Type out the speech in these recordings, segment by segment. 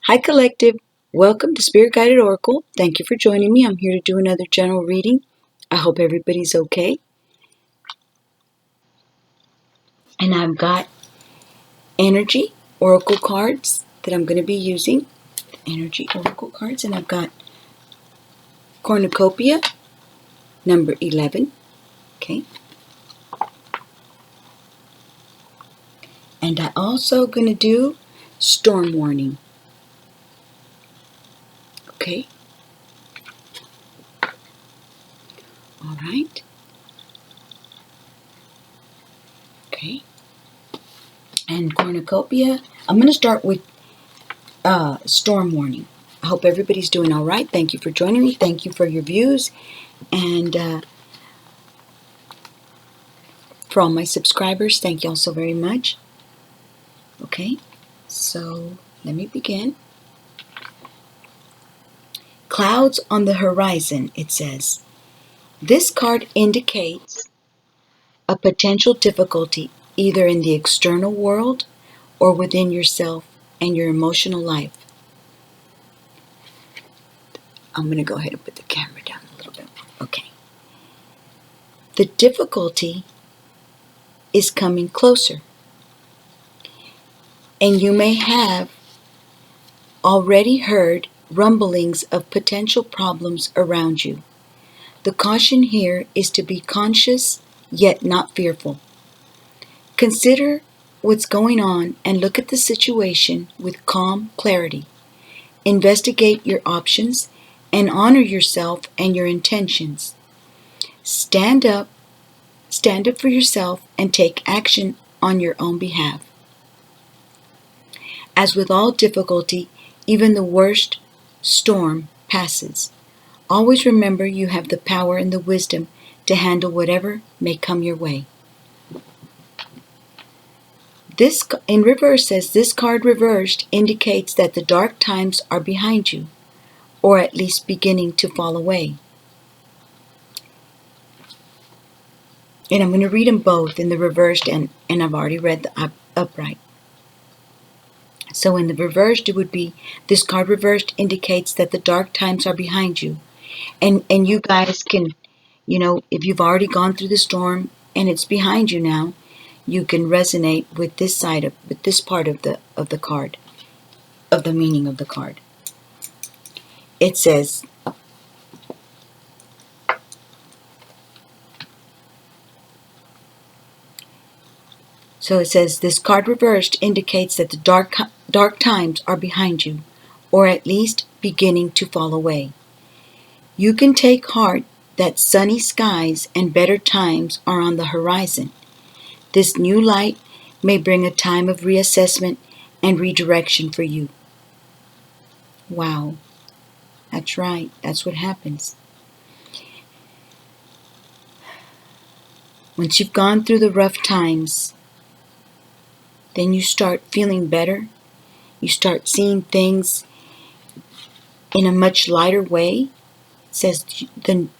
Hi Collective, welcome to Spirit Guided Oracle. Thank you for joining me. I'm here to do another general reading. I hope everybody's okay. And I've got energy oracle cards that I'm going to be using. Energy oracle cards, and I've got Cornucopia number 11. Okay. And I'm also going to do storm warning. Okay. All right. Okay. And Cornucopia, I'm going to start with storm warning. I hope everybody's doing all right. Thank you for joining me. Thank you for your views. And for all my subscribers, thank you all so very much. Okay, so let me begin. Clouds on the horizon, it says. This card indicates a potential difficulty either in the external world or within yourself and your emotional life. I'm going to go ahead and put the camera down a little bit. Okay. The difficulty is coming closer. And you may have already heard rumblings of potential problems around you. The caution here is to be conscious yet not fearful. Consider what's going on and look at the situation with calm clarity. Investigate your options and honor yourself and your intentions. Stand up for yourself and take action on your own behalf. As with all difficulty, even the worst storm passes. Always remember you have the power and the wisdom to handle whatever may come your way. This in reverse says this card reversed indicates that the dark times are behind you, or at least beginning to fall away. And I'm going to read them both in the reversed and I've already read the upright. So in the reversed it would be, this card reversed indicates that the dark times are behind you. And you guys can, if you've already gone through the storm and it's behind you now, you can resonate with this part of the card, of the meaning of the card. It says, this card reversed indicates that the dark times are behind you, or at least beginning to fall away. You can take heart that sunny skies and better times are on the horizon. This new light may bring a time of reassessment and redirection for you. Wow. That's right. That's what happens. Once you've gone through the rough times, then you start feeling better. You start seeing things in a much lighter way. It says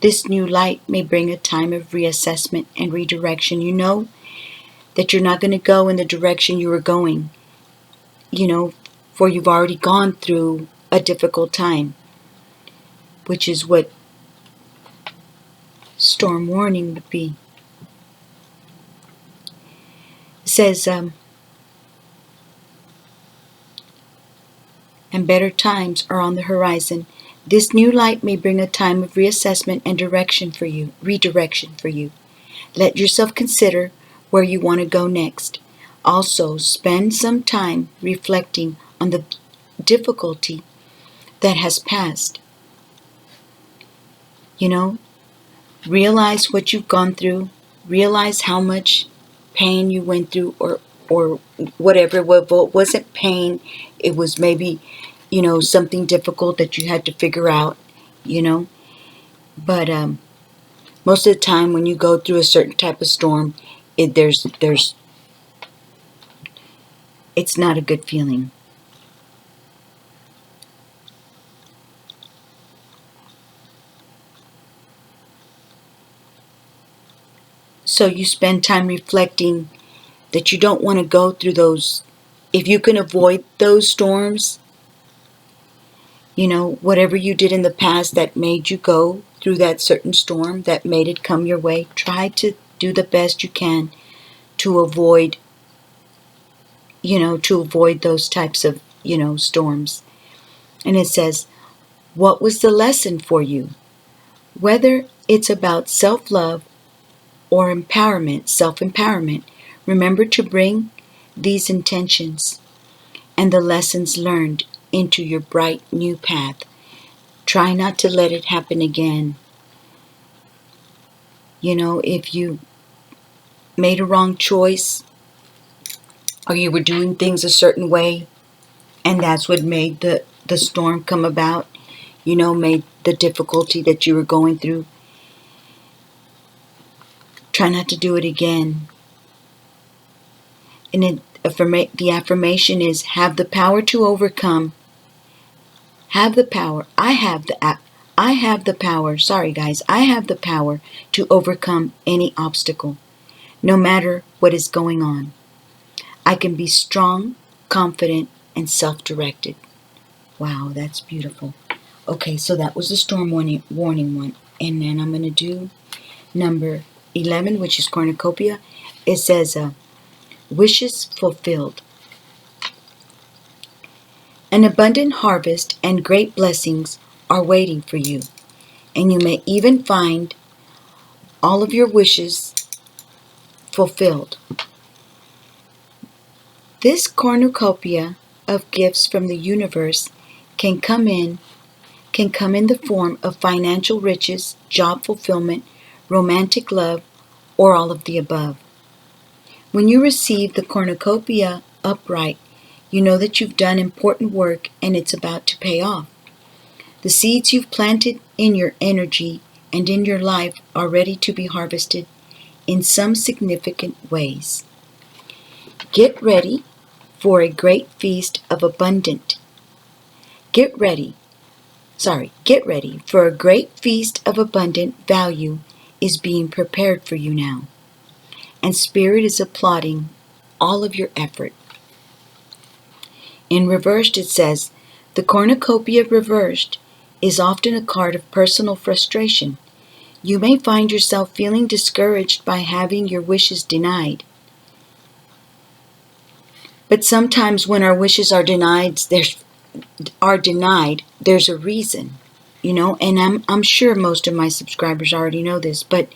this new light may bring a time of reassessment and redirection. You know that you're not going to go in the direction you were going, for you've already gone through a difficult time, which is what storm warning would be. It says, and better times are on the horizon. This new light may bring a time of reassessment and redirection for you. Let yourself consider where you want to go next. Also, spend some time reflecting on the difficulty that has passed. Realize what you've gone through. Realize how much pain you went through, or whatever. Well, it wasn't pain. It was maybe, something difficult that you had to figure out, But most of the time when you go through a certain type of storm, it's not a good feeling. So you spend time reflecting that you don't want to go through those. If you can avoid those storms, Whatever you did in the past that made you go through that certain storm, that made it come your way, try to do the best you can to avoid, those types of, storms. And it says, what was the lesson for you? Whether it's about self-love or empowerment, self-empowerment, remember to bring these intentions and the lessons learned into your bright new path. Try not to let it happen again. If you made a wrong choice or you were doing things a certain way and that's what made the storm come about, made the difficulty that you were going through, try not to do it again. And the affirmation is, have the power to overcome. Have the power. I have the power. Sorry, guys. I have the power to overcome any obstacle, no matter what is going on. I can be strong, confident, and self-directed. Wow, that's beautiful. Okay, so that was the storm warning one. And then I'm going to do number 11, which is cornucopia. It says, wishes fulfilled. An abundant harvest and great blessings are waiting for you, and you may even find all of your wishes fulfilled. This cornucopia of gifts from the universe can come in the form of financial riches, job fulfillment, romantic love, or all of the above. When you receive the cornucopia upright, you know that you've done important work and it's about to pay off. The seeds you've planted in your energy and in your life are ready to be harvested in some significant ways. Get ready for a great feast of Get ready for a great feast of abundant value is being prepared for you now. And Spirit is applauding all of your effort. In reversed, it says, the cornucopia reversed is often a card of personal frustration. You may find yourself feeling discouraged by having your wishes denied. But sometimes when our wishes are denied, there's a reason, and I'm sure most of my subscribers already know this, but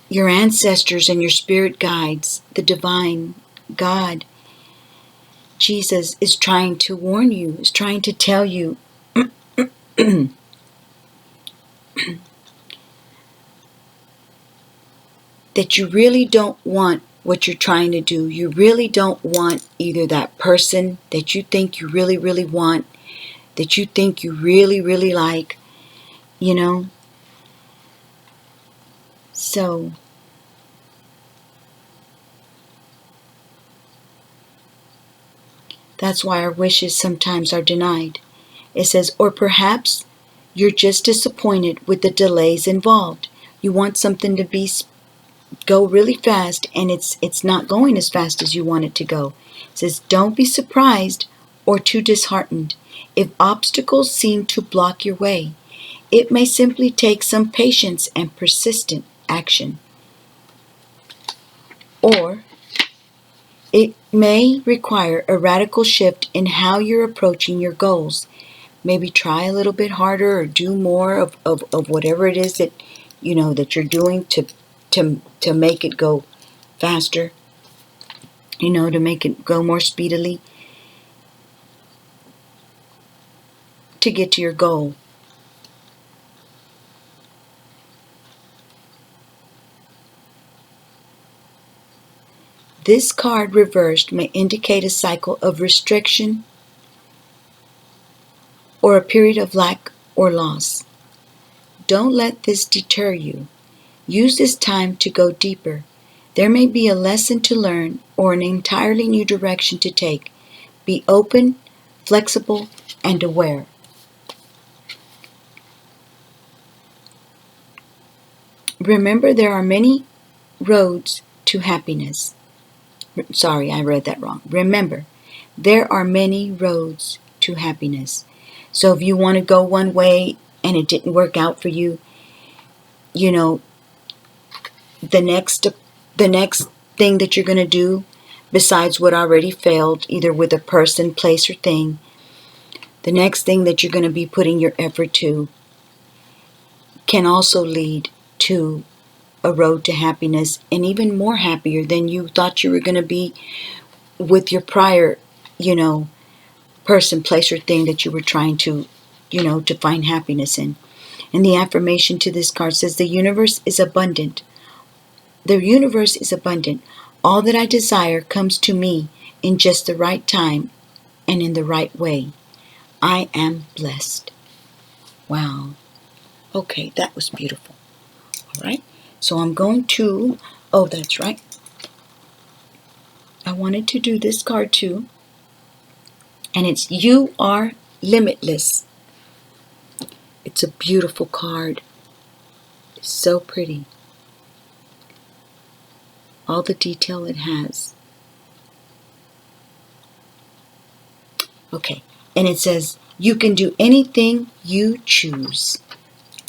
your ancestors and your spirit guides, the divine God, Jesus, is trying to warn you, is trying to tell you that you really don't want what you're trying to do. You really don't want either that person that you think you really, really want, that you think you really, really like, So, that's why our wishes sometimes are denied. It says, or perhaps you're just disappointed with the delays involved. You want something to go really fast, and it's not going as fast as you want it to go. It says, don't be surprised or too disheartened if obstacles seem to block your way. It may simply take some patience and persistent action. Or it may require a radical shift in how you're approaching your goals. Maybe try a little bit harder or do more of whatever it is that that you're doing to make it go faster, to make it go more speedily, to get to your goal. This card reversed may indicate a cycle of restriction or a period of lack or loss. Don't let this deter you. Use this time to go deeper. There may be a lesson to learn or an entirely new direction to take. Be open, flexible, and aware. Remember, there are many roads to happiness. Sorry, I read that wrong. Remember, There are many roads to happiness. So if you want to go one way and it didn't work out for you, you know, the next the next thing that you're going to do, besides what already failed, either with a person, place, or thing, the next thing that you're going to be putting your effort to can also lead to a road to happiness, and even more happier than you thought you were going to be with your prior, person, place, or thing that you were trying to, to find happiness in. And the affirmation to this card says, the universe is abundant. The universe is abundant. All that I desire comes to me in just the right time and in the right way. I am blessed. Wow. Okay, that was beautiful. All right. So I'm going to, oh, that's right. I wanted to do this card too. And it's You Are Limitless. It's a beautiful card. It's so pretty. All the detail it has. Okay. And it says, you can do anything you choose.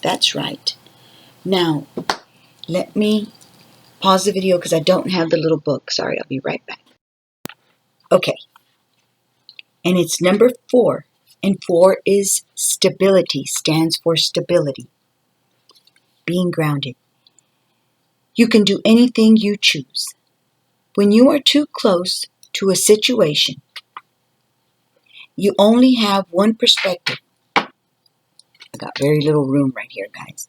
That's right. Now, let me pause the video because I don't have the little book. Sorry, I'll be right back. Okay. And it's number 4. And 4 is stability, stands for stability. Being grounded. You can do anything you choose. When you are too close to a situation, you only have one perspective. I got very little room right here, guys.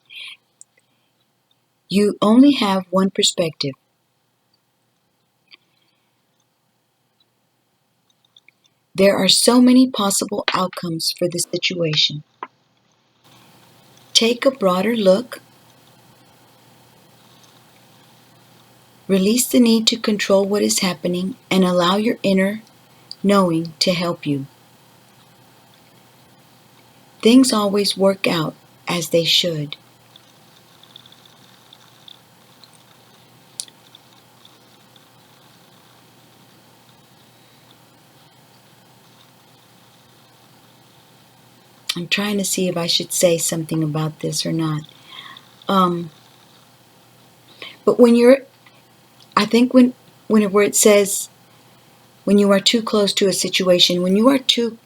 You only have one perspective. There are so many possible outcomes for the situation. Take a broader look. Release the need to control what is happening and allow your inner knowing to help you. Things always work out as they should. I'm trying to see if I should say something about this or not. But when you're, I think where it says, when you are too close to a situation, when you are too,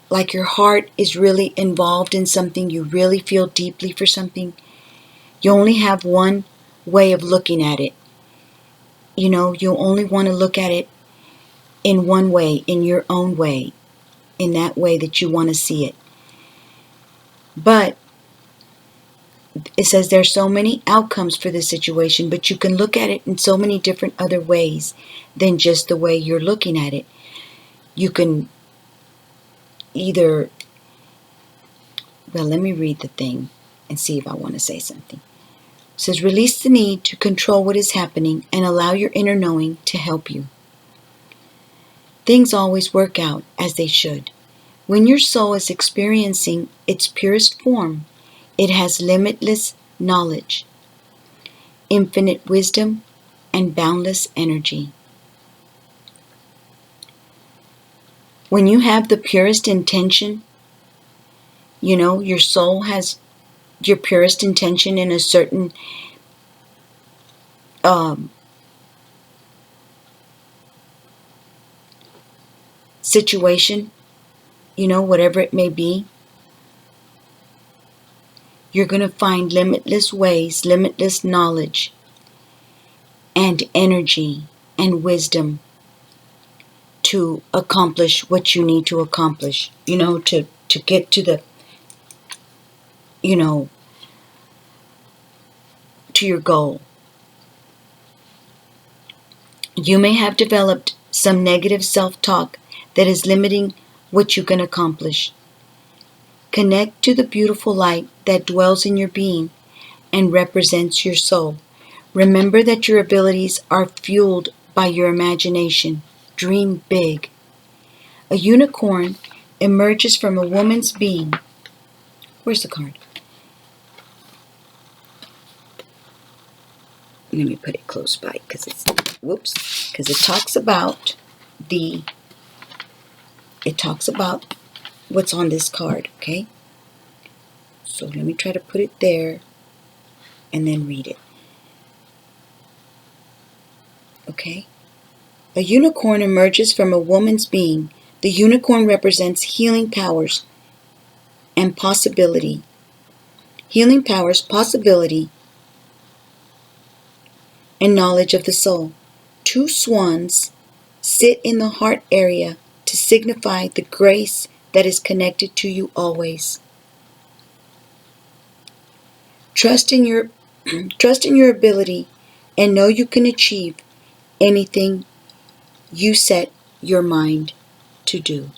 like your heart is really involved in something, you really feel deeply for something, you only have one way of looking at it. You only want to look at it in one way, in your own way, in that way that you want to see it. But it says there's so many outcomes for this situation, but you can look at it in so many different other ways than just the way you're looking at it. You can either, well, let me read the thing and see if I want to say something. It says, release the need to control what is happening and allow your inner knowing to help you. Things always work out as they should. When your soul is experiencing its purest form, it has limitless knowledge, infinite wisdom, and boundless energy. When you have the purest intention, your soul has your purest intention in a certain situation, whatever it may be, you're going to find limitless ways, limitless knowledge, and energy and wisdom to accomplish what you need to accomplish, to get to the, to your goal. You may have developed some negative self-talk that is limiting what you can accomplish. Connect to the beautiful light that dwells in your being and represents your soul. Remember that your abilities are fueled by your imagination. Dream big. A unicorn emerges from a woman's being. Where's the card? let me put it close by because it's, whoops, because it talks about what's on this card, okay? So let me try to put it there and then read it. Okay? A unicorn emerges from a woman's being. The unicorn represents healing powers and possibility. Healing powers, possibility, and knowledge of the soul. 2 swans sit in the heart area to signify the grace that is connected to you always. Trust in your ability and know you can achieve anything you set your mind to do.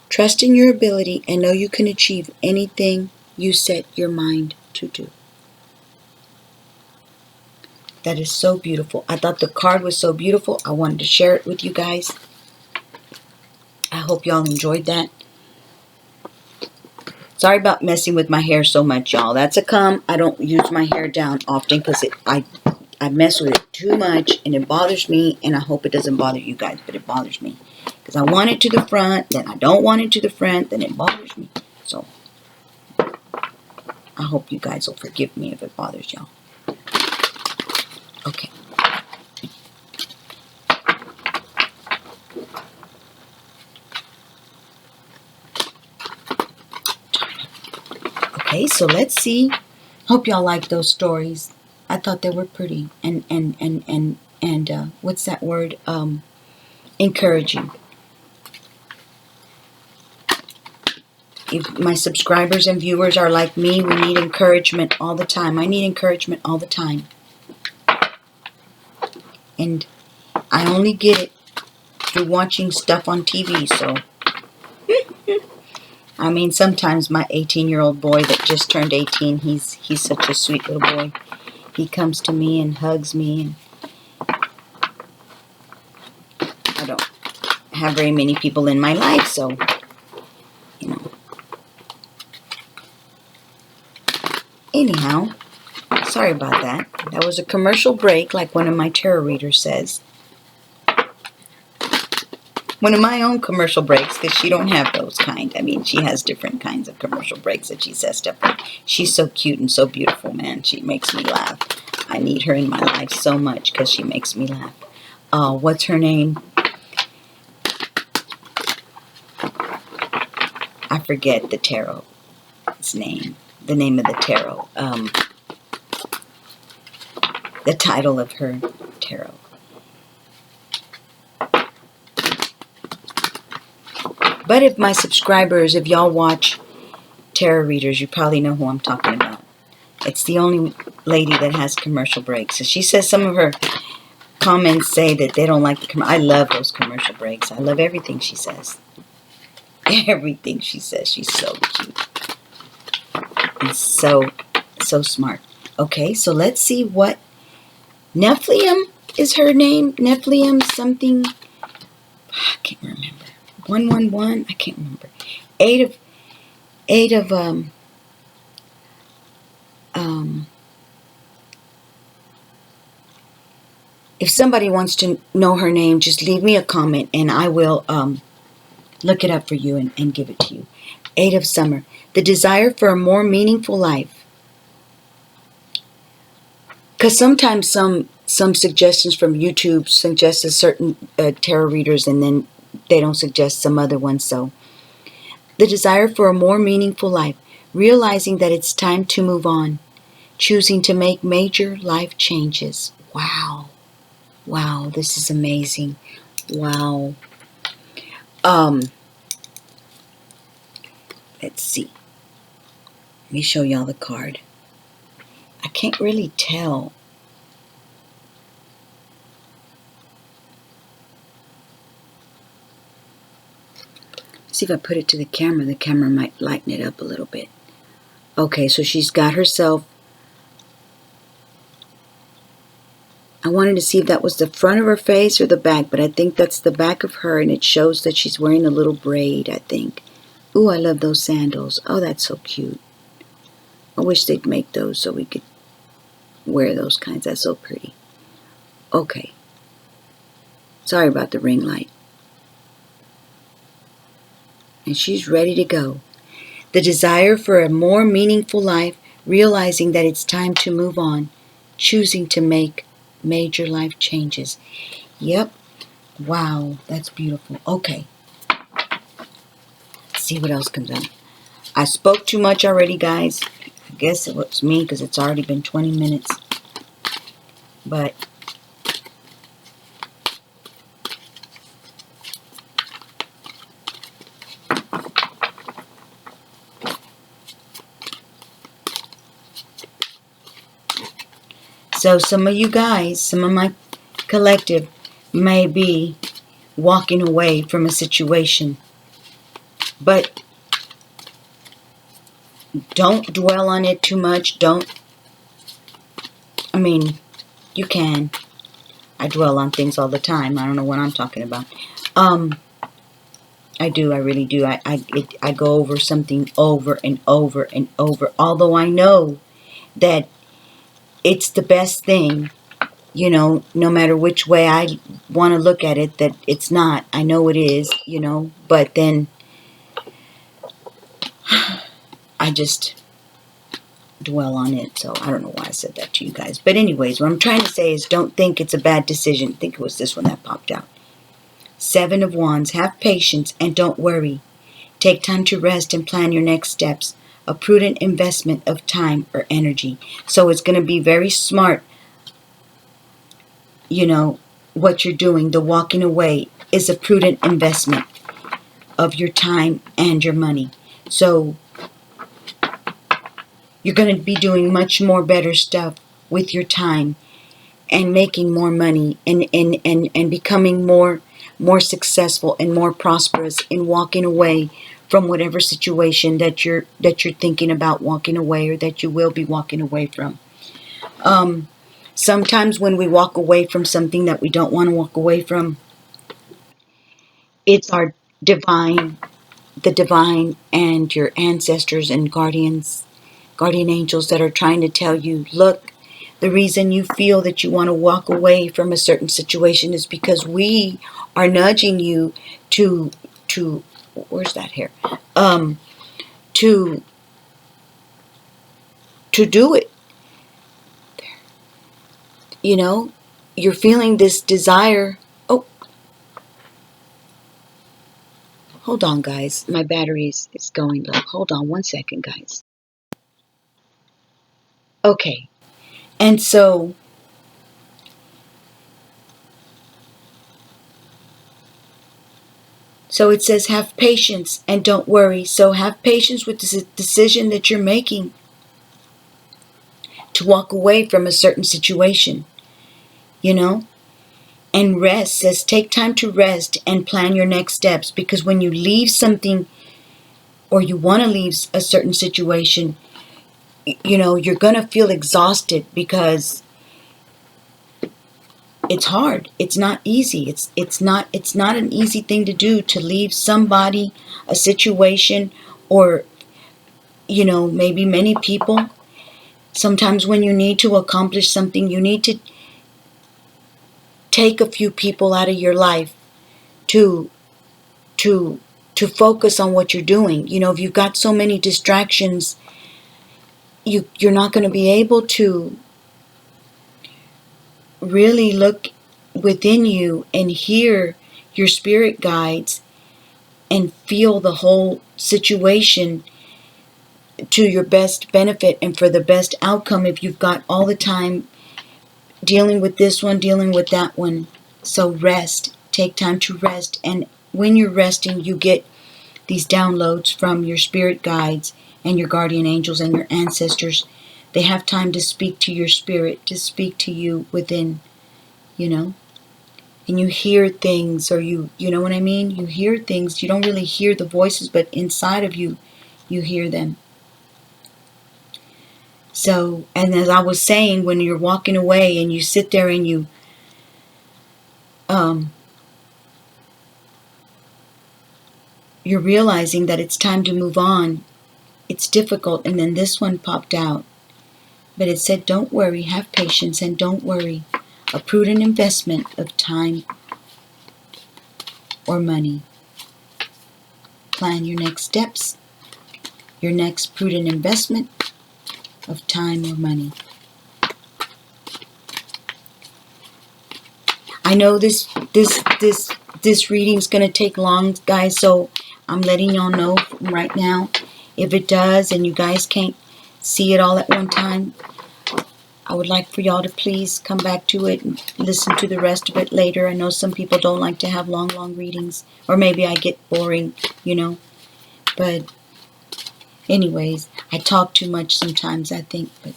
Trust in your ability and know you can achieve anything you set your mind to do. That is so beautiful. I thought the card was so beautiful. I wanted to share it with you guys. I hope y'all enjoyed that. Sorry about messing with my hair so much, y'all. That's a come. I don't use my hair down often because I mess with it too much and it bothers me, and I hope it doesn't bother you guys, but it bothers me. Because I want it to the front, then I don't want it to the front, then it bothers me. So, I hope you guys will forgive me if it bothers y'all. Okay. Okay, so let's see. Hope y'all like those stories. I thought they were pretty and what's that word? Encouraging. If my subscribers and viewers are like me, we need encouragement all the time. I need encouragement all the time. And I only get it through watching stuff on TV, so. I mean, sometimes my 18-year-old boy that just turned 18, he's such a sweet little boy. He comes to me and hugs me, and I don't have very many people in my life, so, you know. Anyhow, sorry about that. That was a commercial break, like one of my tarot readers says. One of my own commercial breaks, because she don't have those kind. I mean, she has different kinds of commercial breaks that she says stuff like. She's so cute and so beautiful, man. She makes me laugh. I need her in my life so much because she makes me laugh. What's her name? I forget the tarot's name. The name of the tarot. The title of her tarot. But if my subscribers, if y'all watch tarot readers, you probably know who I'm talking about. It's the only lady that has commercial breaks. So she says some of her comments say that they don't like the commercial. I love those commercial breaks. I love everything she says. Everything she says. She's so cute. And so smart. Okay, so let's see what Nephilim is her name. Nephilim something. I can't remember. 111. I can't remember. Eight of if somebody wants to know her name, just leave me a comment and I will look it up for you and give it to you. 8 of Summer. The desire for a more meaningful life. Because sometimes some suggestions from YouTube suggest a certain tarot readers and then they don't suggest some other ones. So, the desire for a more meaningful life. Realizing that it's time to move on. Choosing to make major life changes. Wow. Wow, this is amazing. Wow. Let's see. Let me show y'all the card. I can't really tell. See if I put it to the camera might lighten it up a little bit. Okay, so she's got herself. I wanted to see if that was the front of her face or the back, but I think that's the back of her, and it shows that she's wearing a little braid, I think. Ooh, I love those sandals. Oh, that's so cute. I wish they'd make those so we could wear those kinds. That's so pretty. Okay. Sorry about the ring light. And she's ready to go. The desire for a more meaningful life, realizing that it's time to move on, choosing to make major life changes. Yep. Wow, that's beautiful. Okay. Let's see what else comes out. I spoke too much already, guys. I guess it was me because it's already been 20 minutes. But so some of you guys, some of my collective may be walking away from a situation. But don't dwell on it too much. You can. I dwell on things all the time. I don't know what I'm talking about. I do. I really do. I go over something over and over and over. Although I know that it's the best thing, no matter which way I want to look at it, that it's not. I know it is, but then I just dwell on it. So I don't know why I said that to you guys. But anyways, what I'm trying to say is don't think it's a bad decision. I think it was this one that popped out. 7 of Wands. Have patience and don't worry. Take time to rest and plan your next steps. A prudent investment of time or energy. So it's going to be very smart. What you're doing, the walking away, is a prudent investment of your time and your money. So you're going to be doing much more better stuff with your time and making more money and becoming more successful and more prosperous in walking away from whatever situation that you're thinking about walking away or that you will be walking away from. Sometimes when we walk away from something that we don't want to walk away from, it's our the divine and your ancestors and guardian angels that are trying to tell you, look, the reason you feel that you want to walk away from a certain situation is because we are nudging you to where's that hair? To do it. You're feeling this desire. Oh, hold on, guys. My battery is going low. Hold on 1 second, guys. Okay. And so it says have patience and don't worry. So have patience with this decision that you're making to walk away from a certain situation, and rest. Says take time to rest and plan your next steps, because when you leave something or you want to leave a certain situation, you're going to feel exhausted because it's hard. It's not easy. It's not an easy thing to do, to leave somebody, a situation, or maybe many people. Sometimes when you need to accomplish something, you need to take a few people out of your life to focus on what you're doing. If you've got so many distractions, you're not going to be able to really look within you and hear your spirit guides and feel the whole situation to your best benefit and for the best outcome if you've got all the time dealing with this one, dealing with that one. So rest. Take time to rest. And when you're resting, you get these downloads from your spirit guides and your guardian angels and your ancestors. They have time to speak to your spirit, to speak to you within, and you hear things, or you know what I mean? You hear things. You don't really hear the voices, but inside of you, you hear them. So, and as I was saying, when you're walking away and you sit there and you're realizing that it's time to move on, it's difficult. And then this one popped out. But it said, don't worry, have patience, and don't worry. A prudent investment of time or money. Plan your next steps. Your next prudent investment of time or money. I know this reading's going to take long, guys, so I'm letting y'all know right now. If it does and you guys can't see it all at one time, I would like for y'all to please come back to it and listen to the rest of it later. I know some people don't like to have long readings, or maybe I get boring, you know. But anyways, I talk too much sometimes, I think. But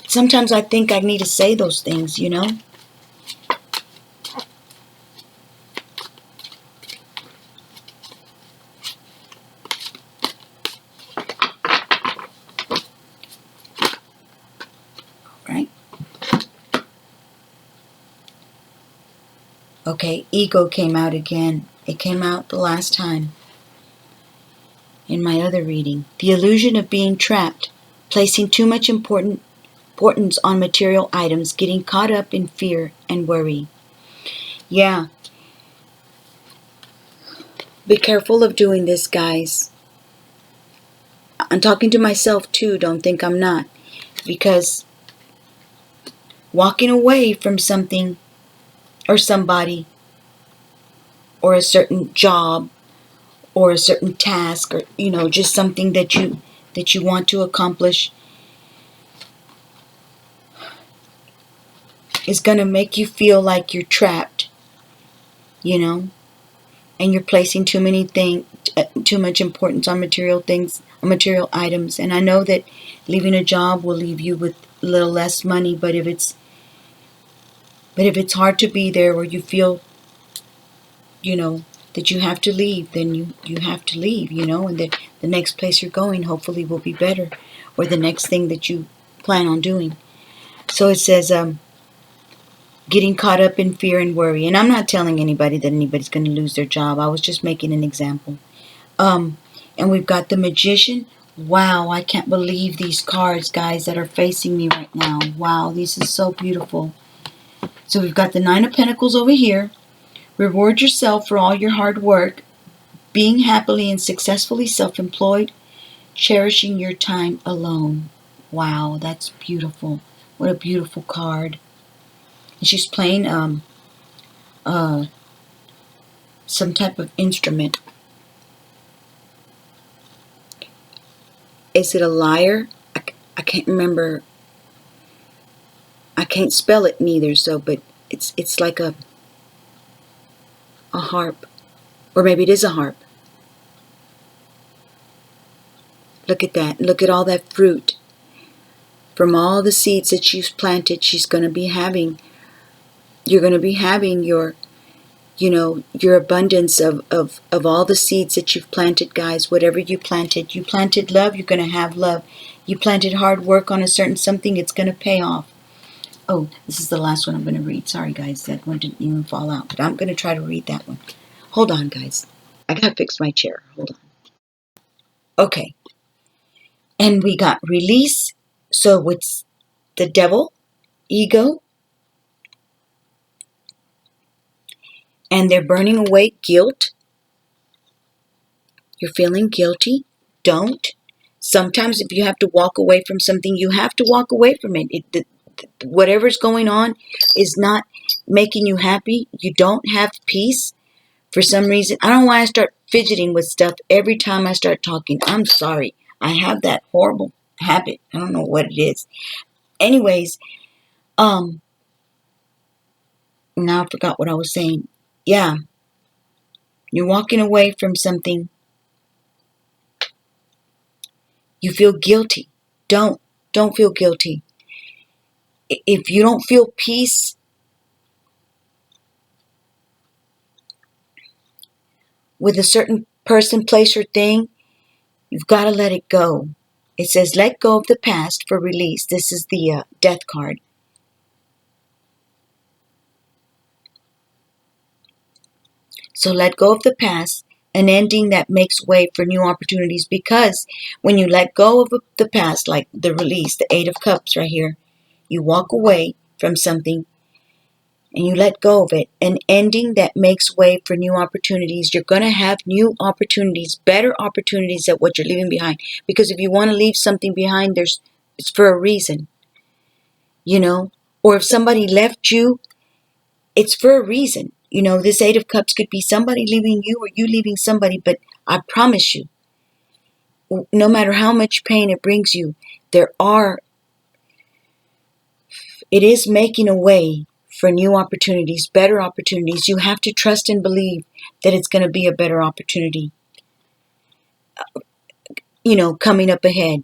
sometimes I think I need to say those things, you know. Right? Okay, ego came out again. It came out the last time in my other reading. The illusion of being trapped, placing too much importance on material items, getting caught up in fear and worry. Yeah. Be careful of doing this, guys. I'm talking to myself too, don't think I'm not. Because walking away from something or somebody or a certain job or a certain task, or you know, just something that you want to accomplish, is going to make you feel like you're trapped, you know, and you're placing too much importance on material things, on material items. And I know that leaving a job will leave you with a little less money, but if it's hard to be there, or you feel, you know, that you have to leave, then you have to leave, you know, and that the next place you're going hopefully will be better, or the next thing that you plan on doing. So it says, getting caught up in fear and worry. And I'm not telling anybody that anybody's going to lose their job. I was just making an example. And we've got the Magician. Wow, I can't believe these cards, guys, that are facing me right now. Wow, this is so beautiful. So we've got the Nine of Pentacles over here. Reward yourself for all your hard work, being happily and successfully self-employed, cherishing your time alone. Wow, that's beautiful. What a beautiful card. And she's playing some type of instrument. Is it a lyre? I can't remember. I can't spell it neither. So, but it's like a harp, or maybe it is a harp. Look at that. Look at all that fruit. From all the seeds that she's planted, she's going to be having. You're going to be having your, you know, your abundance of all the seeds that you've planted, guys. Whatever you planted love, you're going to have love. You planted hard work on a certain something, it's going to pay off. Oh, this is the last one I'm going to read. Sorry, guys, that one didn't even fall out, but I'm going to try to read that one. Hold on, guys. I got to fix my chair. Hold on. Okay. And we got release. So it's the devil, ego, and they're burning away guilt. You're feeling guilty. Don't. Sometimes if you have to walk away from something, you have to walk away from it. Whatever's going on is not making you happy. You don't have peace for some reason. I don't know why I start fidgeting with stuff every time I start talking. I'm sorry. I have that horrible habit. I don't know what it is. Anyways, now I forgot what I was saying. Yeah. You're walking away from something. You feel guilty. Don't feel guilty. If you don't feel peace with a certain person, place, or thing, you've got to let it go. It says, let go of the past for release. This is the death card. So let go of the past. an ending that makes way for new opportunities. Because when you let go of the past, like the release, the Eight of Cups right here, you walk away from something and you let go of it, an ending that makes way for new opportunities. You're going to have new opportunities, better opportunities at what you're leaving behind. Because if you want to leave something behind, it's for a reason, you know. Or if somebody left you, it's for a reason. You know, this Eight of Cups could be somebody leaving you or you leaving somebody, but I promise you, no matter how much pain it brings you, it is making a way for new opportunities, better opportunities. You have to trust and believe that it's going to be a better opportunity, you know, coming up ahead.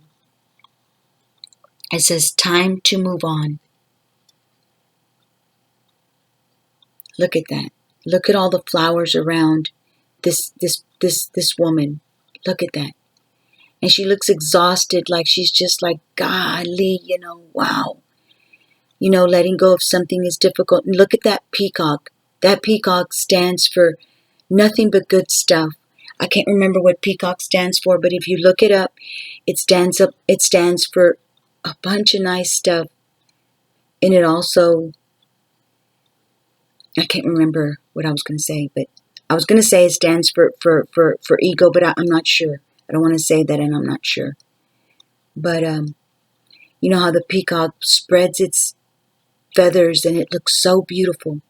It says time to move on. Look at that. Look at all the flowers around this woman. Look at that. And she looks exhausted, like she's just like, golly, you know, wow. You know, letting go of something is difficult. And look at that peacock. That peacock stands for nothing but good stuff. I can't remember what peacock stands for, but if you look it up, it stands for a bunch of nice stuff. And it also, I can't remember what I was going to say, but I was going to say it stands for ego, but I'm not sure. I don't want to say that and I'm not sure. But, you know how the peacock spreads its feathers and it looks so beautiful.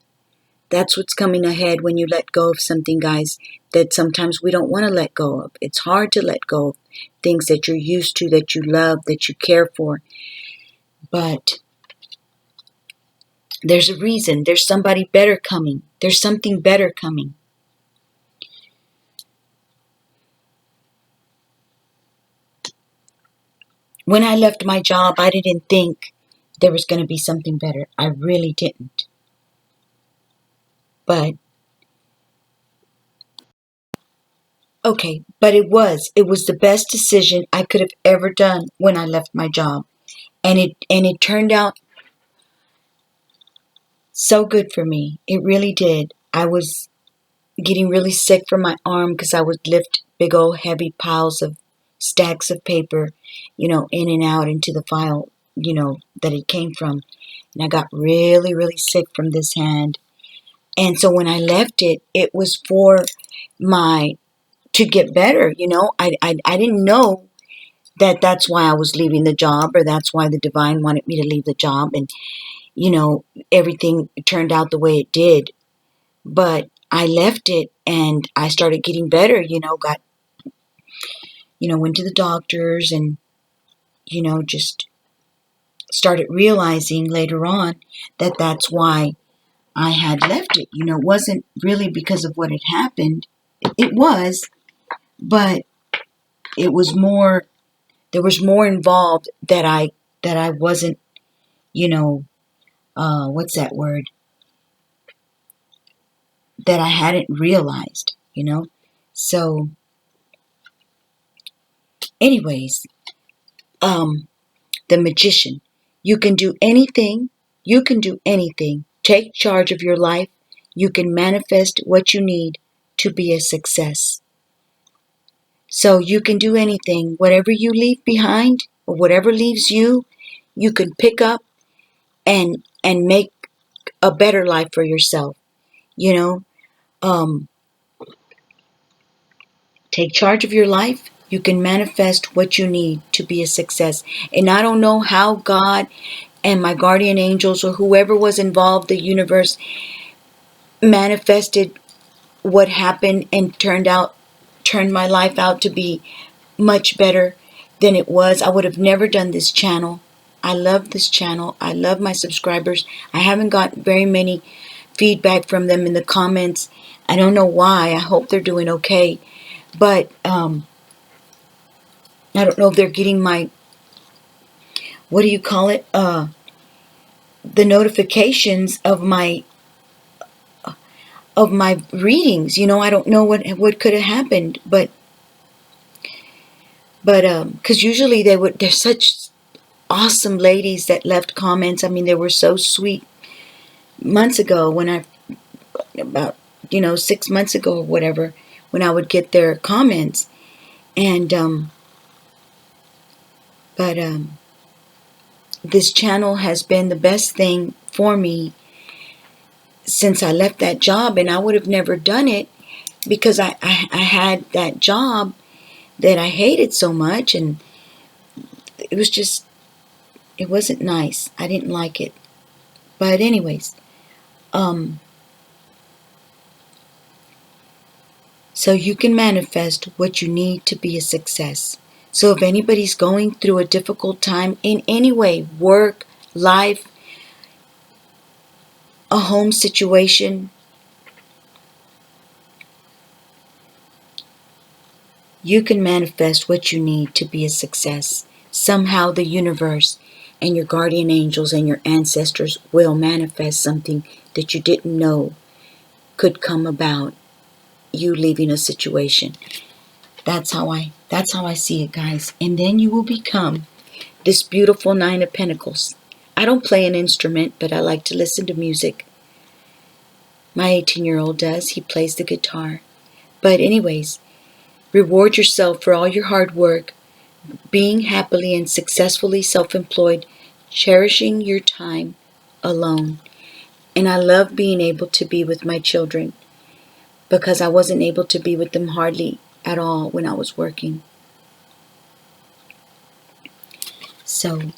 That's what's coming ahead when you let go of something, guys, that sometimes we don't want to let go of. It's hard to let go of things that you're used to, that you love, that you care for. But there's a reason. There's somebody better coming. There's something better coming. When I left my job, I didn't think there was going to be something better. I really didn't. But it was the best decision I could have ever done when I left my job. And it turned out so good for me. It really did. I was getting really sick from my arm because I would lift big old heavy piles of stacks of paper, you know, in and out into the file, you know, that it came from. And I got really, really sick from this hand. And so when I left it, it was to get better, you know. I didn't know that that's why I was leaving the job, or that's why the divine wanted me to leave the job. And, you know, everything turned out the way it did. But I left it and I started getting better, you know, went to the doctors and, you know, just started realizing later on that that's why I had left it. You know, it wasn't really because of what had happened. It was, but it was more, there was more involved that I wasn't, you know, what's that word? That I hadn't realized, you know. So anyways, the Magician. You can do anything. You can do anything. Take charge of your life. You can manifest what you need to be a success. So you can do anything. Whatever you leave behind or whatever leaves you, you can pick up and make a better life for yourself. You know, take charge of your life. You can manifest what you need to be a success. And I don't know how God and my guardian angels or whoever was involved, the universe, manifested what happened and turned my life out to be much better than it was. I would have never done this channel. I love this channel. I love my subscribers. I haven't got very many feedback from them in the comments. I don't know why. I hope they're doing okay. But I don't know if they're getting my, what do you call it? The notifications of my readings. You know, I don't know what could have happened, but because usually they're such awesome ladies that left comments. I mean, they were so sweet months ago about 6 months ago or whatever, when I would get their comments. And but this channel has been the best thing for me since I left that job, and I would have never done it because I had that job that I hated so much, and it was just, it wasn't nice. I didn't like it. But anyways, so you can manifest what you need to be a success. So if anybody's going through a difficult time in any way, work, life, a home situation, you can manifest what you need to be a success. Somehow the universe and your guardian angels and your ancestors will manifest something that you didn't know could come about you leaving a situation. That's how I see it, guys. And then you will become this beautiful Nine of Pentacles. I don't play an instrument, but I like to listen to music. My 18-year-old does. He plays the guitar. But anyways, reward yourself for all your hard work, being happily and successfully self-employed, cherishing your time alone. And I love being able to be with my children because I wasn't able to be with them hardly at all when I was working. So,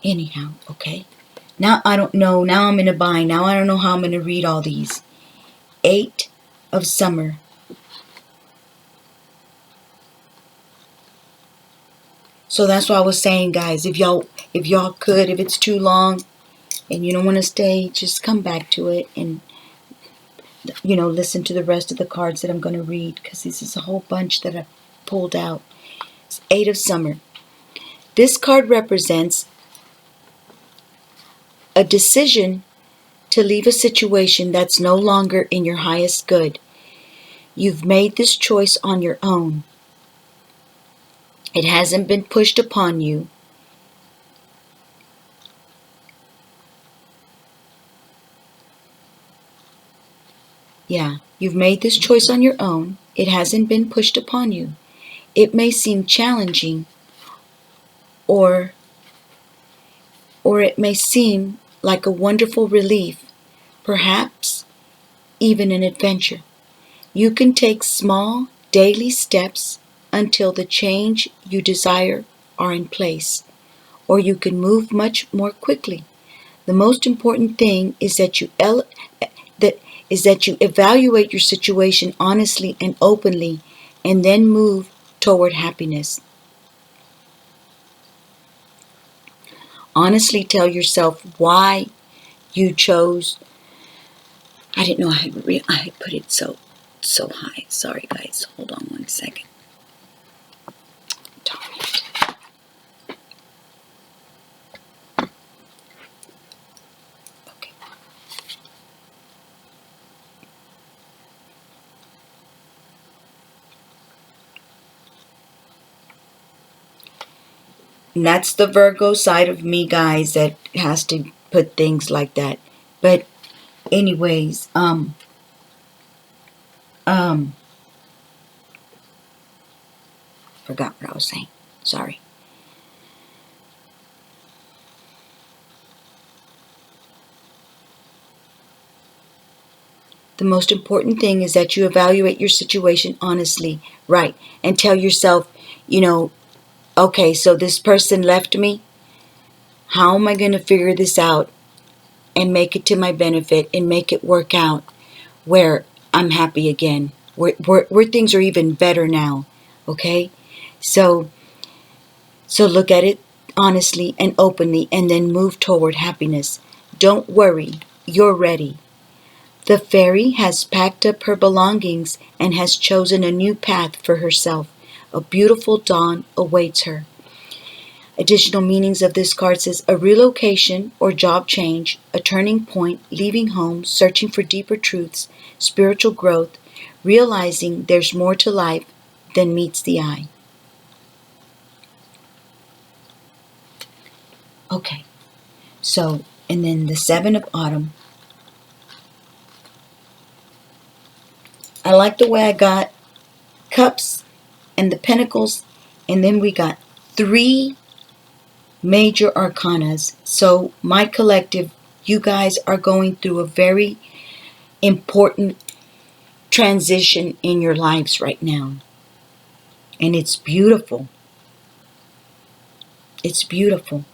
anyhow, okay. Now I don't know. Now I'm in a bind. Now I don't know how I'm going to read all these. 8 of Summer. So that's what I was saying, guys. If y'all could, if it's too long and you don't want to stay, just come back to it and, listen to the rest of the cards that I'm going to read, because this is a whole bunch that I pulled out. It's 8 of Summer. This card represents a decision to leave a situation that's no longer in your highest good. You've made this choice on your own. It hasn't been pushed upon you. Yeah, you've made this choice on your own. It hasn't been pushed upon you. It may seem challenging, or it may seem like a wonderful relief, perhaps even an adventure. You can take small daily steps until the change you desire are in place, or you can move much more quickly. The most important thing is that you evaluate your situation honestly and openly, and then move toward happiness. Honestly tell yourself why you chose. I didn't know I had put it so high. Sorry, guys. Hold on one second. Darn it. Okay. And that's the Virgo side of me, guys, that has to put things like that. But anyways, forgot what I was saying. Sorry. The most important thing is that you evaluate your situation honestly, right? And tell yourself, okay, so this person left me. How am I going to figure this out and make it to my benefit and make it work out where I'm happy again, where things are even better now, okay? So look at it honestly and openly, and then move toward happiness. Don't worry, you're ready. The fairy has packed up her belongings and has chosen a new path for herself. A beautiful dawn awaits her. Additional meanings of this card says a relocation or job change, a turning point, leaving home, searching for deeper truths, spiritual growth, realizing there's more to life than meets the eye. Okay, so, and then the 7 of Autumn. like the way I got cups and the pentacles, and then we got 3 major arcanas. So my collective, you guys are going through a very important transition in your lives right now. And it's beautiful. It's beautiful.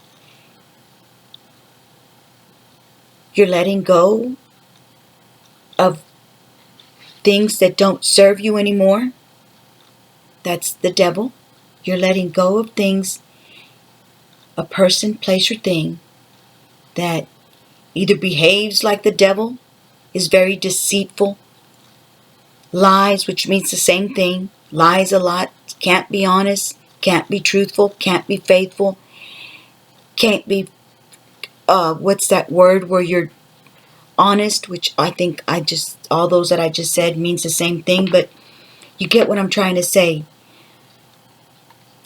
You're letting go of things that don't serve you anymore. That's the devil. You're letting go of things, a person, place, or thing that either behaves like the devil, is very deceitful, lies, which means the same thing, lies a lot, can't be honest, can't be truthful, can't be faithful, can't be, what's that word where you're honest, which I think all those that I just said means the same thing, but you get what I'm trying to say.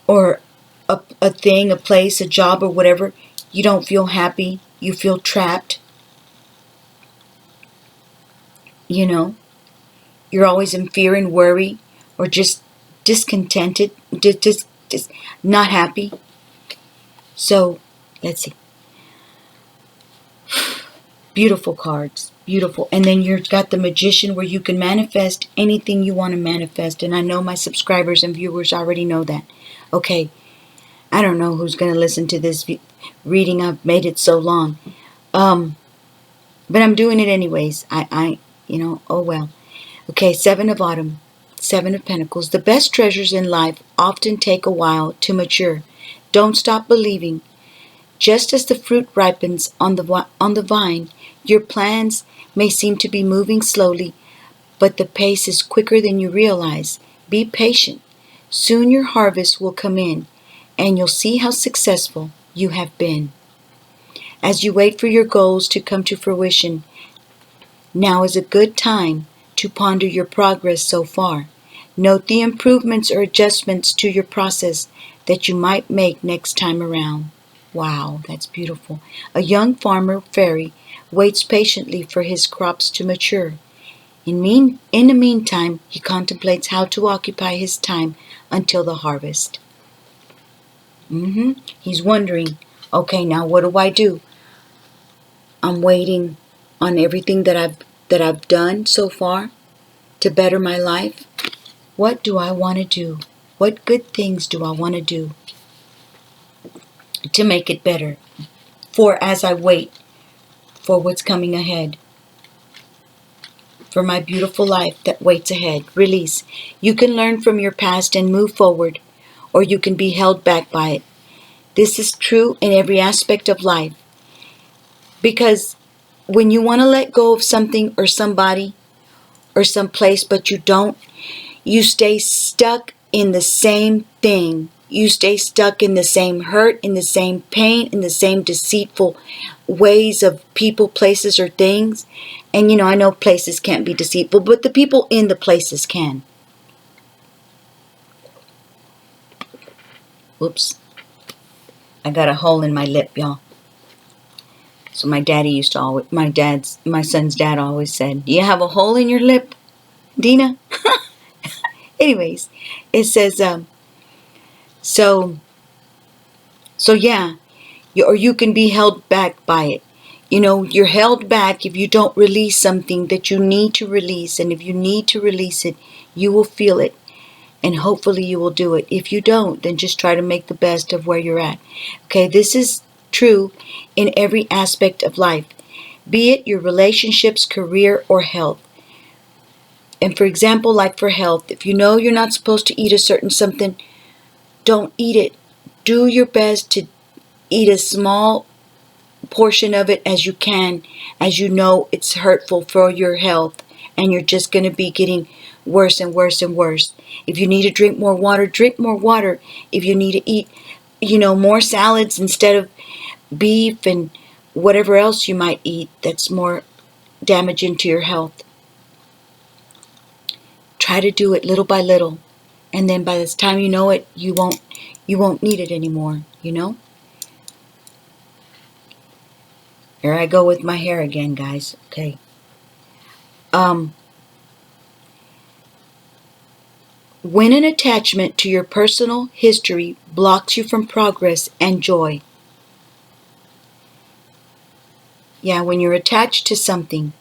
Or a thing, a place, a job, or whatever, you don't feel happy, you feel trapped, you know, you're always in fear and worry, or just discontented, just not happy. So, let's see. Beautiful cards. Beautiful. And then you've got the Magician, where you can manifest anything you want to manifest. And I know my subscribers and viewers already know that. Okay. I don't know who's going to listen to this reading. I've made it so long. But I'm doing it anyways. Oh well. Okay, 7 of Autumn. 7 of Pentacles. The best treasures in life often take a while to mature. Don't stop believing. Just as the fruit ripens on the vine, your plans may seem to be moving slowly, but the pace is quicker than you realize. Be patient. Soon your harvest will come in, and you'll see how successful you have been. As you wait for your goals to come to fruition, now is a good time to ponder your progress so far. Note the improvements or adjustments to your process that you might make next time around. Wow, that's beautiful. A young farmer fairy waits patiently for his crops to mature. In the meantime, he contemplates how to occupy his time until the harvest. He's wondering, okay, now what do I do? I'm waiting on everything that I've done so far to better my life. What do I want to do? What good things do I want to do to make it better? For as I wait for what's coming ahead, for my beautiful life that waits ahead. Release. You can learn from your past and move forward, or you can be held back by it. This is true in every aspect of life. Because when you want to let go of something or somebody or some place, but you don't, you stay stuck in the same thing. You stay stuck in the same hurt, in the same pain, in the same deceitful ways of people, places, or things. And I know places can't be deceitful, but the people in the places can. Whoops. I got a hole in my lip, y'all. So my son's dad always said, "Do you have a hole in your lip, Dina?" Anyways, it says, so yeah, or you can be held back by it. You're held back if you don't release something that you need to release. And if you need to release it, you will feel it. And hopefully you will do it. If you don't, then just try to make the best of where you're at. Okay, this is true in every aspect of life. Be it your relationships, career, or health. And for example, like for health, if you know you're not supposed to eat a certain something, don't eat it. Do your best to eat a small portion of it as you can, as you know it's hurtful for your health, and you're just going to be getting worse and worse and worse. If you need to drink more water, drink more water. If you need to eat, more salads instead of beef and whatever else you might eat that's more damaging to your health. Try to do it little by little, and then by the time you know it, you won't need it anymore, Here I go with my hair again, guys. Okay. When an attachment to your personal history blocks you from progress and joy. Yeah, when you're attached to something.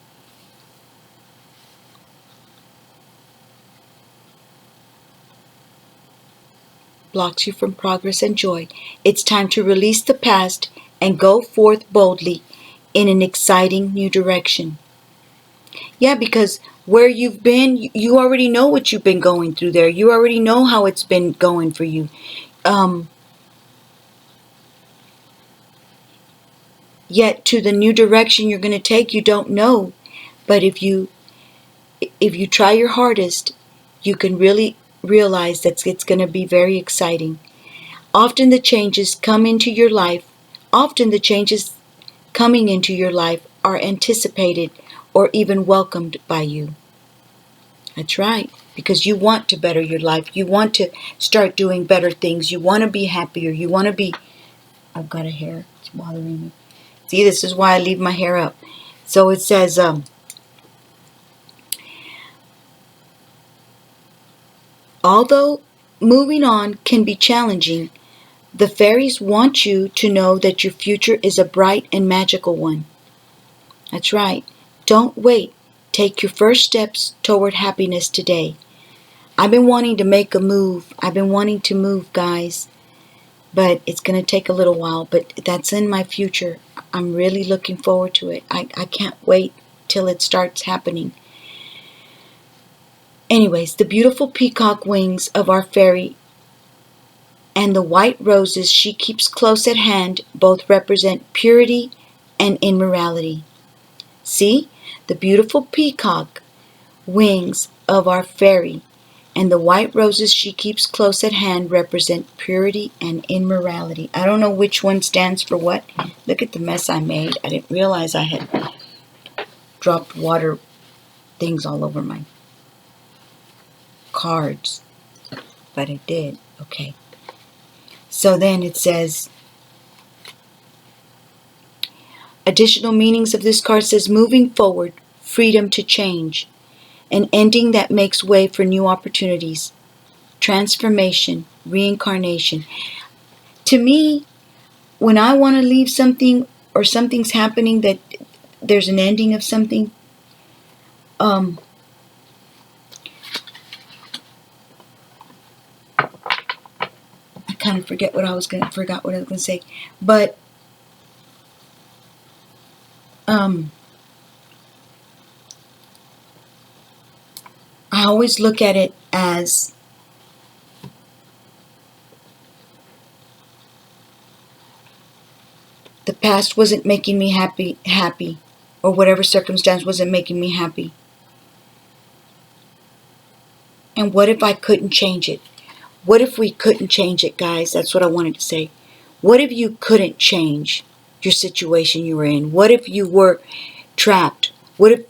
Blocks you from progress and joy. It's time to release the past and go forth boldly in an exciting new direction. Yeah, because where you've been, you already know what you've been going through there. You already know how it's been going for you. Yet to the new direction you're going to take, you don't know. But if you try your hardest, you can really realize that it's going to be very exciting. Often the changes coming into your life are anticipated or even welcomed by you. That's right, because you want to better your life. You want to start doing better things. You want to be happier. You want to be... I've got a hair. It's bothering me. See, this is why I leave my hair up. So it says, although moving on can be challenging, the fairies want you to know that your future is a bright and magical one. That's right. Don't wait. Take your first steps toward happiness today. I've been wanting to make a move. I've been wanting to move, guys. But it's going to take a little while. But that's in my future. I'm really looking forward to it. I can't wait till it starts happening. Anyways, the beautiful peacock wings of our fairy and the white roses she keeps close at hand both represent purity and immorality. See, the beautiful peacock wings of our fairy and the white roses she keeps close at hand represent purity and immorality. I don't know which one stands for what. Look at the mess I made. I didn't realize I had dropped water things all over my cards. But I did. Okay. So then it says, additional meanings of this card says moving forward, freedom to change, an ending that makes way for new opportunities, transformation, reincarnation. To me, when I want to leave something or something's happening that there's an ending of something, I kind of forgot what I was going to say, but I always look at it as the past wasn't making me happy, or whatever circumstance wasn't making me happy. And what if I couldn't change it? What if we couldn't change it, guys? That's what I wanted to say. What if you couldn't change your situation you were in? What if you were trapped? What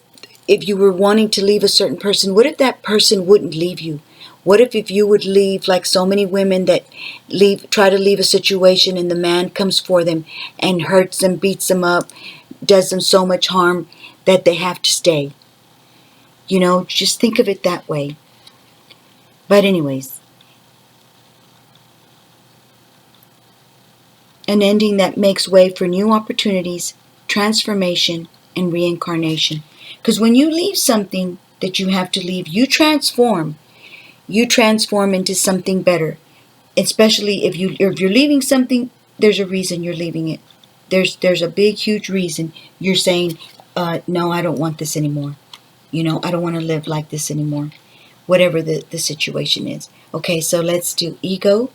if you were wanting to leave a certain person? What if that person wouldn't leave you? What if you would leave, like so many women that try to leave a situation and the man comes for them and hurts them, beats them up, does them so much harm that they have to stay? You know, just think of it that way. But anyways, an ending that makes way for new opportunities, transformation, and reincarnation. Because when you leave something that you have to leave, you transform. You transform into something better. Especially if you're leaving something, there's a reason you're leaving it. There's a big, huge reason. You're saying, no, I don't want this anymore. You know, I don't want to live like this anymore. Whatever the situation is. Okay, so let's do ego.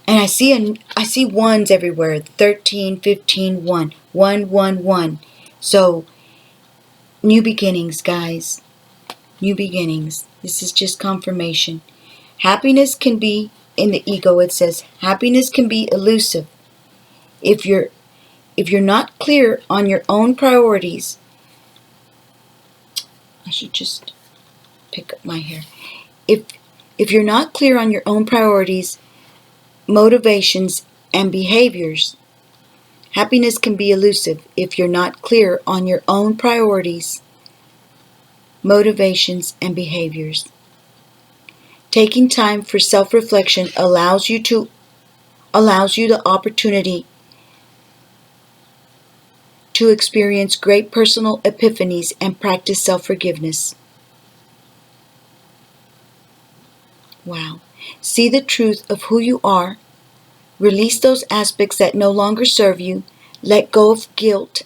And I see ones everywhere. 13, 15, 1. 1, 1, 1. So, new beginnings, guys. New beginnings. This is just confirmation. Happiness can be, in the ego it says, happiness can be elusive. If you're not clear on your own priorities, I should just pick up my hair. If you're not clear on your own priorities, motivations, and behaviors, Happiness can be elusive if you're not clear on your own priorities, motivations, and behaviors. Taking time for self-reflection allows you the opportunity to experience great personal epiphanies and practice self-forgiveness. Wow. See the truth of who you are. Release those aspects that no longer serve you. Let go of guilt,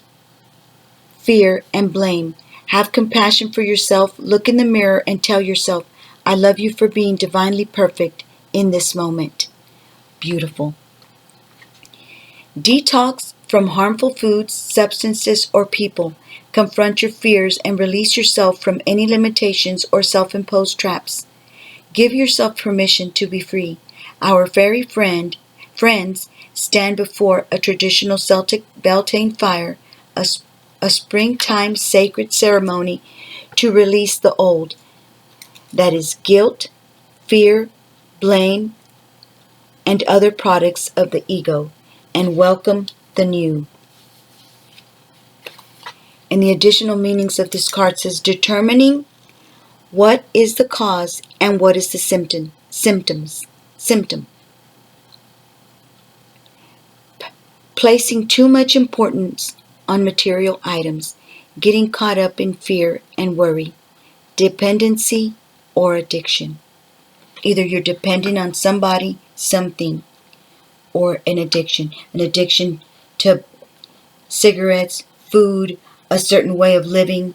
fear, and blame. Have compassion for yourself. Look in the mirror and tell yourself, I love you for being divinely perfect in this moment. Beautiful. Detox from harmful foods, substances, or people. Confront your fears and release yourself from any limitations or self-imposed traps. Give yourself permission to be free. Our fairy friends stand before a traditional Celtic Beltane fire, a springtime sacred ceremony to release the old. That is guilt, fear, blame, and other products of the ego, and welcome the new. And the additional meanings of this card says determining what is the cause and what is the symptom. Placing too much importance on material items, getting caught up in fear and worry, dependency or addiction. Either you're dependent on somebody, something, or an addiction to cigarettes, food, a certain way of living,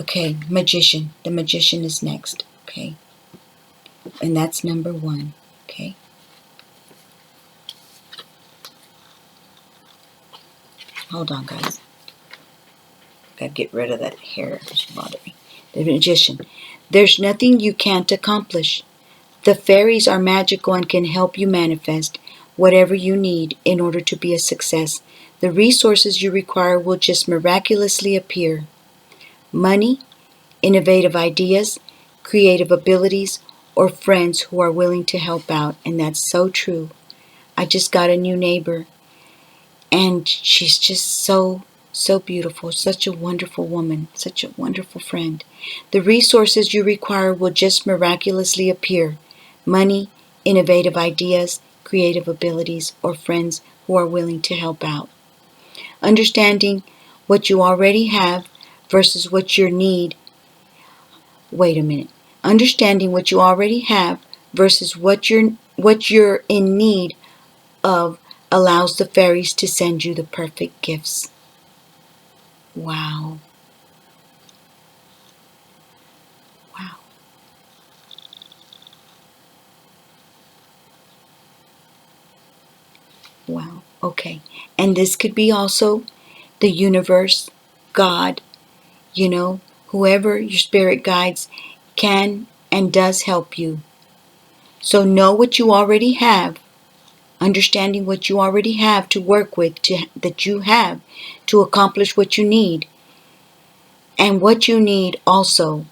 Okay, magician. The magician is next, okay? And that's number 1, okay? Hold on, guys. Gotta get rid of that hair. It's bothering me. The magician. There's nothing you can't accomplish. The fairies are magical and can help you manifest whatever you need in order to be a success. The resources you require will just miraculously appear. Money, innovative ideas, creative abilities, or friends who are willing to help out. And that's so true. I just got a new neighbor, and she's just so beautiful, such a wonderful woman, such a wonderful friend. The resources you require will just miraculously appear. Money, innovative ideas, creative abilities, or friends who are willing to help out. Understanding what you already have versus what you need. Wait a minute. Understanding what you already have versus what you're in need of allows the fairies to send you the perfect gifts. Wow. Wow. Wow. Okay. And this could be also the universe, God, whoever your spirit guides can and does help you. So know what you already have, understanding what you already have to work with, that you have to accomplish what you need. And what you need also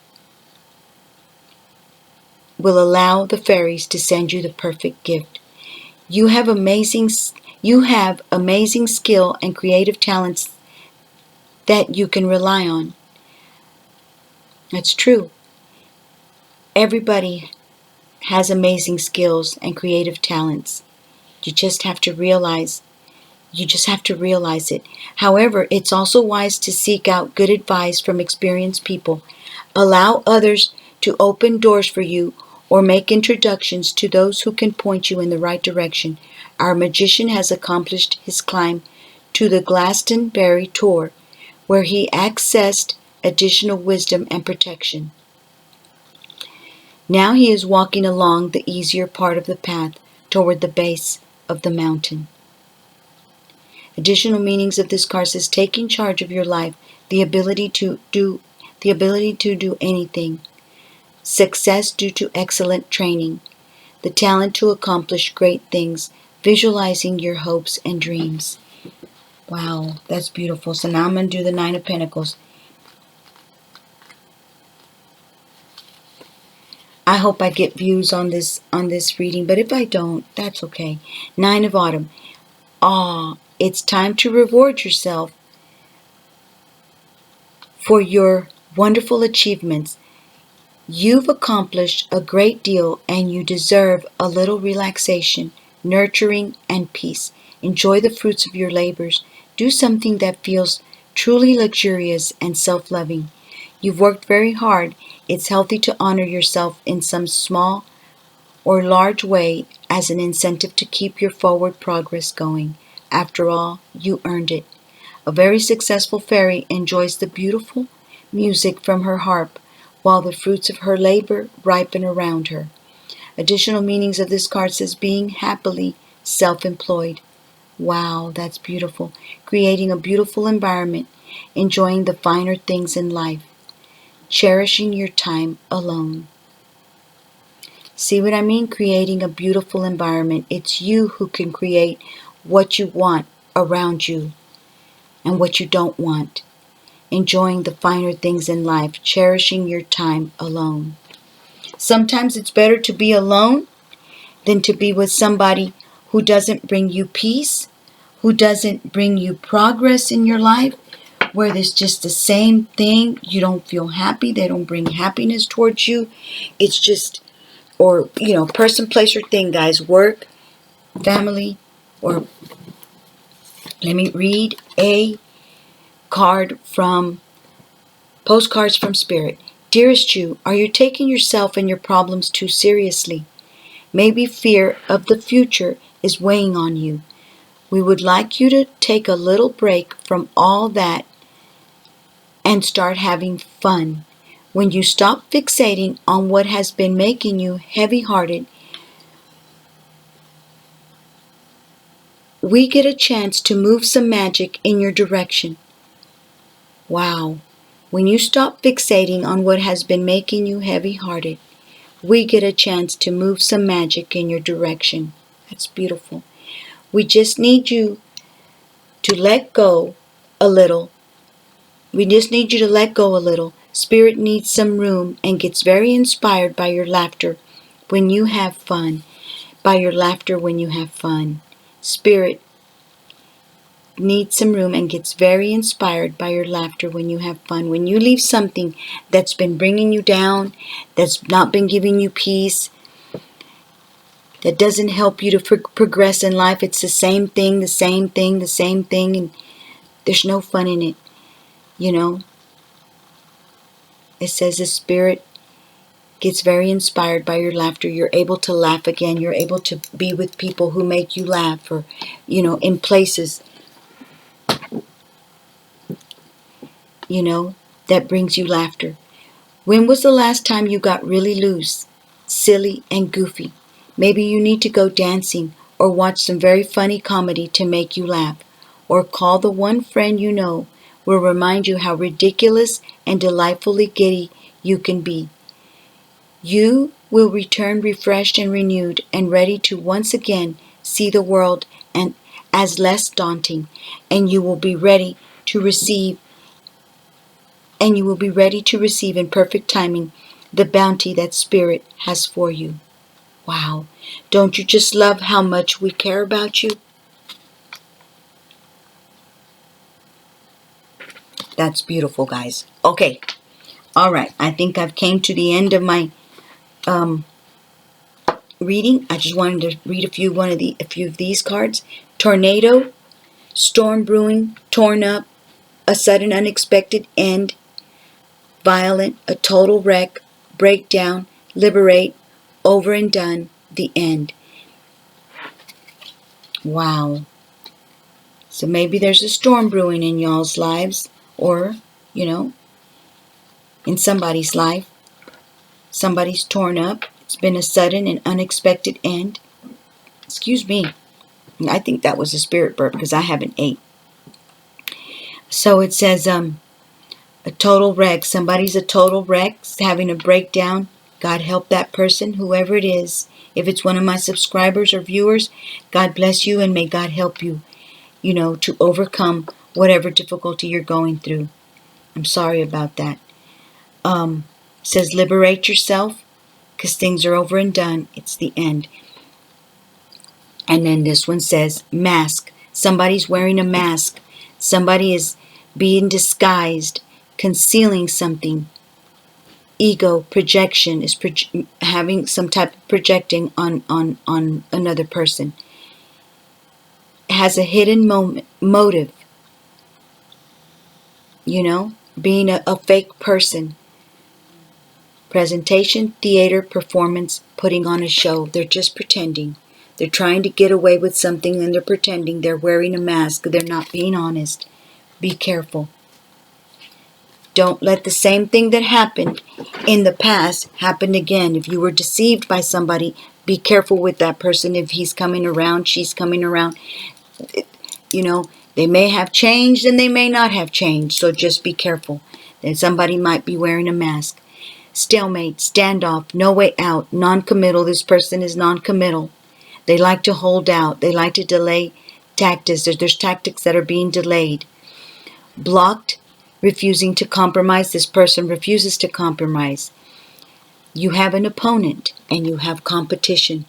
will allow the fairies to send you the perfect gift. You have amazing skill and creative talents that you can rely on. That's true. Everybody has amazing skills and creative talents. You just have to realize it. However, it's also wise to seek out good advice from experienced people. Allow others to open doors for you or make introductions to those who can point you in the right direction. Our magician has accomplished his climb to the Glastonbury tour, where he accessed additional wisdom and protection. Now he is walking along the easier part of the path toward the base of the mountain. Additional meanings of this card says taking charge of your life, the ability to do anything, success due to excellent training, the talent to accomplish great things, visualizing your hopes and dreams. Wow, that's beautiful. So now I'm going to do the 9 of Pentacles. I hope I get views on this reading, but if I don't, that's okay. Nine of Autumn. It's time to reward yourself for your wonderful achievements. You've accomplished a great deal and you deserve a little relaxation, nurturing, and peace. Enjoy the fruits of your labors. Do something that feels truly luxurious and self-loving. You've worked very hard. It's healthy to honor yourself in some small or large way as an incentive to keep your forward progress going. After all, you earned it. A very successful fairy enjoys the beautiful music from her harp while the fruits of her labor ripen around her. Additional meanings of this card says being happily self-employed. Wow, that's beautiful. Creating a beautiful environment, enjoying the finer things in life, cherishing your time alone. See what I mean? Creating a beautiful environment. It's you who can create what you want around you and what you don't want. Enjoying the finer things in life, cherishing your time alone. Sometimes it's better to be alone than to be with somebody who doesn't bring you peace, who doesn't bring you progress in your life, where there's just the same thing. You don't feel happy. They don't bring happiness towards you. It's just, or, person, place, or thing, guys. Work, family, or let me read a card from Postcards from Spirit. Dearest you, are you taking yourself and your problems too seriously? Maybe fear of the future is weighing on you. We would like you to take a little break from all that and start having fun. When you stop fixating on what has been making you heavy-hearted, we get a chance to move some magic in your direction. Wow. When you stop fixating on what has been making you heavy-hearted, we get a chance to move some magic in your direction. That's beautiful. We just need you to let go a little. We just need you to let go a little. Spirit needs some room and gets very inspired by your laughter when you have fun. By your laughter when you have fun. Spirit needs some room and gets very inspired by your laughter when you have fun. When you leave something that's been bringing you down, that's not been giving you peace, that doesn't help you to progress in life, it's the same thing, and there's no fun in it. It says the Spirit gets very inspired by your laughter. You're able to laugh again. You're able to be with people who make you laugh, or, in places, that brings you laughter. When was the last time you got really loose, silly, and goofy? Maybe you need to go dancing or watch some very funny comedy to make you laugh. Or call the one friend you know will remind you how ridiculous and delightfully giddy you can be. You will return refreshed and renewed and ready to once again see the world and as less daunting, and you will be ready to receive in perfect timing the bounty that Spirit has for you. Wow. Don't you just love how much we care about you? That's beautiful, guys. Okay. All right. I think I've came to the end of my reading. I just wanted to read a few of these cards. Tornado, storm brewing, torn up, a sudden unexpected end, violent, a total wreck, breakdown, liberate, over and done, the end. Wow. So maybe there's a storm brewing in y'all's lives, or, in somebody's life. Somebody's torn up. It's been a sudden and unexpected end. Excuse me. I think that was a spirit burp because I haven't ate. So it says, a total wreck. Somebody's a total wreck, having a breakdown. God help that person, whoever it is. If it's one of my subscribers or viewers, God bless you and may God help you, to overcome whatever difficulty you're going through. I'm sorry about that. It says liberate yourself, because things are over and done. It's the end. And then this one says mask. Somebody's wearing a mask. Somebody is being disguised, concealing something. Ego projection is having some type of projecting on another person. Has a hidden motive. Being a fake person. Presentation, theater, performance, putting on a show. They're just pretending. They're trying to get away with something and they're pretending. They're wearing a mask. They're not being honest. Be careful. Don't let the same thing that happened in the past happen again. If you were deceived by somebody, be careful with that person. If he's coming around, she's coming around. They may have changed and they may not have changed. So just be careful. Then somebody might be wearing a mask. Stalemate, standoff, no way out, non-committal. This person is non-committal. They like to hold out. They like to delay tactics. There's tactics that are being delayed. Blocked, refusing to compromise. This person refuses to compromise. You have an opponent and you have competition.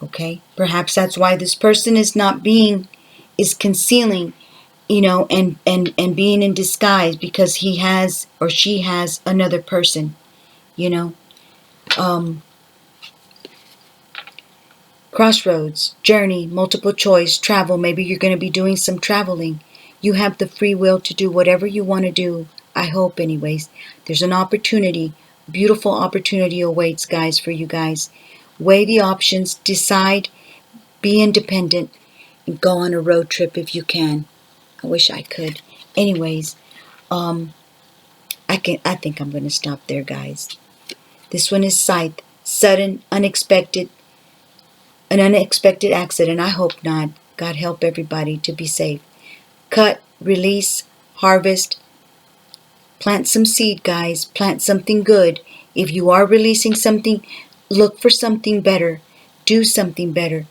Okay? Perhaps that's why this person is concealing, and being in disguise, because he has or she has another person, Crossroads, journey, multiple choice, travel. Maybe you're going to be doing some traveling. You have the free will to do whatever you want to do. I hope anyways. There's an opportunity. Beautiful opportunity awaits, guys, for you guys. Weigh the options. Decide. Be independent. And go on a road trip if you can. I wish I could. Anyways, I think I'm going to stop there, guys. This one is Scythe. Sudden, an unexpected accident. I hope not. God help everybody to be safe. Cut, release, harvest. Plant some seed, guys. Plant something good. If you are releasing something, look for something better. Do something better.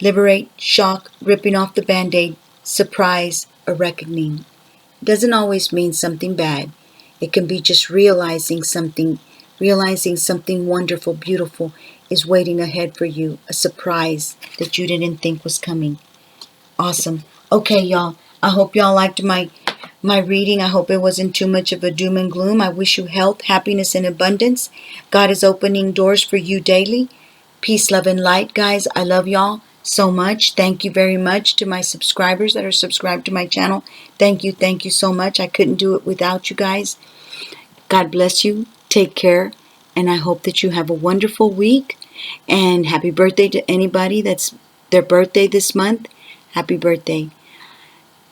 Liberate, shock, ripping off the band-aid, surprise, a reckoning. It doesn't always mean something bad. It can be just realizing something wonderful, beautiful is waiting ahead for you. A surprise that you didn't think was coming. Awesome. Okay, y'all. I hope y'all liked my reading. I hope it wasn't too much of a doom and gloom. I wish you health, happiness, and abundance. God is opening doors for you daily. Peace, love, and light, guys. I love y'all so much. Thank you very much to my subscribers that are subscribed to my channel. Thank you so much. I couldn't do it without you guys. God bless you. Take care. And I hope that you have a wonderful week. And happy birthday to anybody that's their birthday this month. Happy birthday.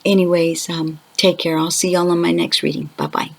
Anyways, take care. I'll see y'all on my next reading. Bye-bye.